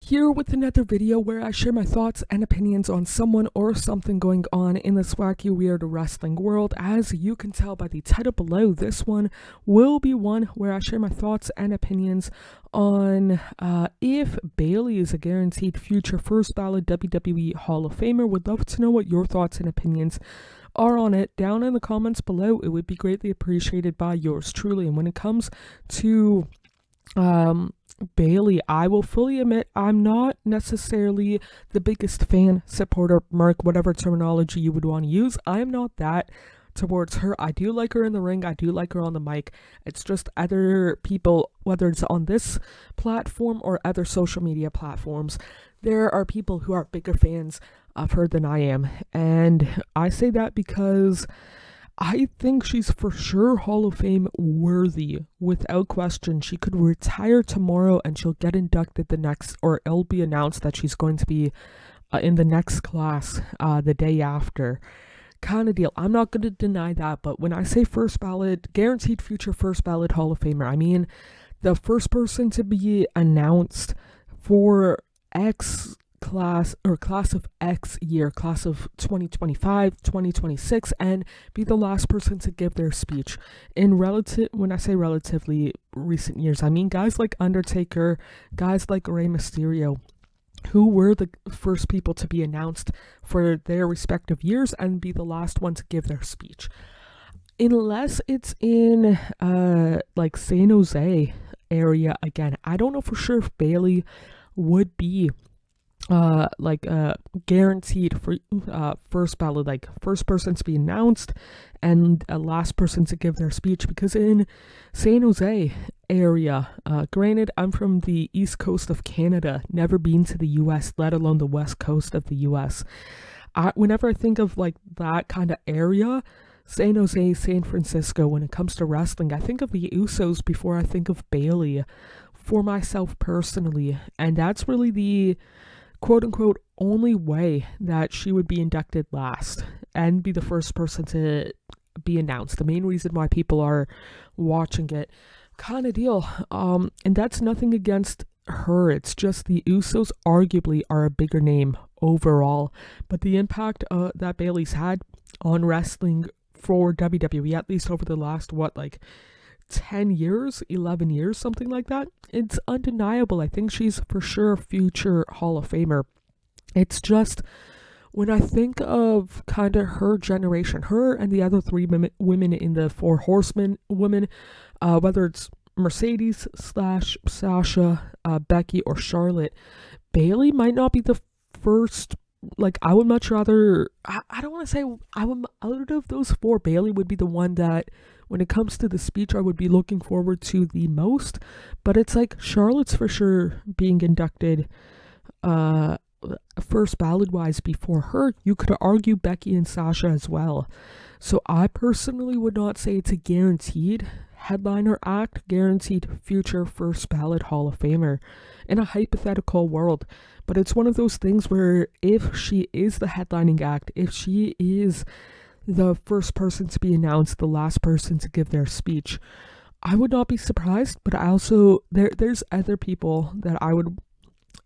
Here with another video where I share my thoughts and opinions on someone or something going on in this wacky weird wrestling world. As you can tell by the title below, this one will be one where I share my thoughts and opinions on if Bayley is a guaranteed future first ballot WWE Hall of Famer. Would love to know what your thoughts and opinions are on it down in the comments below. It would be greatly appreciated by yours truly. And when it comes to Bayley, I will fully admit I'm not necessarily the biggest fan, supporter, merc, whatever terminology you would want to use. I am not that towards her. I do like her in the ring. I do like her on the mic. It's just other people, whether it's on this platform or other social media platforms, there are people who are bigger fans of her than I am. And I say that because I think she's for sure Hall of Fame worthy, without question. She could retire tomorrow and she'll get inducted the next, or it'll be announced that she's going to be in the next class the day after. Kind of deal. I'm not going to deny that, but when I say first ballot, guaranteed future first ballot Hall of Famer, I mean the first person to be announced for X class or class of X year, class of 2025, 2026, and be the last person to give their speech. When I say relatively recent years, I mean guys like Undertaker, guys like Rey Mysterio, who were the first people to be announced for their respective years and be the last one to give their speech. Unless it's in like San Jose area again. I don't know for sure if Bayley would be guaranteed for first ballot, like first person to be announced and last person to give their speech, because in San Jose area, granted I'm from the east coast of Canada, never been to the US, let alone the west coast of the US. Whenever I think of like that kind of area, San Jose, San Francisco, when it comes to wrestling, I think of the Usos before I think of Bayley for myself personally, and that's really the quote-unquote only way that she would be inducted last and be the first person to be announced. The main reason why people are watching it, kind of deal. And that's nothing against her. It's just the Usos arguably are a bigger name overall, but the impact that Bayley's had on wrestling for WWE, at least over the last 10 years, 11 years, something like that, it's undeniable. I think she's for sure a future Hall of Famer. It's just, when I think of kind of her generation, her and the other three women in the Four Horsemen women, whether it's Mercedes / Sasha, Becky, or Charlotte, Bayley might not be the first. Like, I would much rather, I don't want to say, out of those four, Bayley would be the one that, when it comes to the speech, I would be looking forward to the most. But it's like Charlotte's for sure being inducted first ballot wise before her. You could argue Becky and Sasha as well. So I personally would not say it's a guaranteed headliner act, guaranteed future first ballot Hall of Famer in a hypothetical world. But it's one of those things where if she is the headlining act, if she is the first person to be announced, the last person to give their speech, I would not be surprised. But I also, there's other people that I would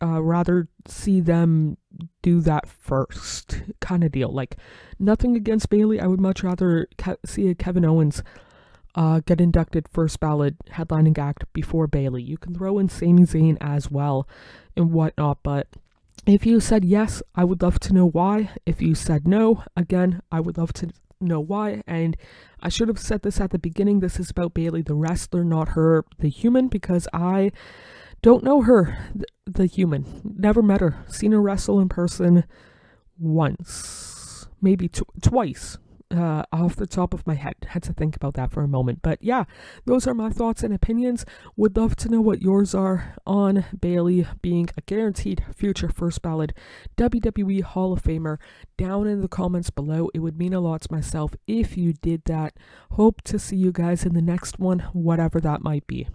rather see them do that first, kind of deal. Like, nothing against Bayley, I would much rather see a Kevin Owens get inducted first ballot headlining act before Bayley. You can throw in Sami Zayn as well and whatnot, but if you said yes, I would love to know why. If you said no, again, I would love to know why. And I should have said this at the beginning, this is about Bayley the wrestler, not her the human, because I don't know her the human. Never met her. Seen her wrestle in person once, maybe twice. Off the top of my head. Had to think about that for a moment. But yeah, those are my thoughts and opinions. Would love to know what yours are on Bayley being a guaranteed future first ballot WWE Hall of Famer down in the comments below. It would mean a lot to myself if you did that. Hope to see you guys in the next one, whatever that might be.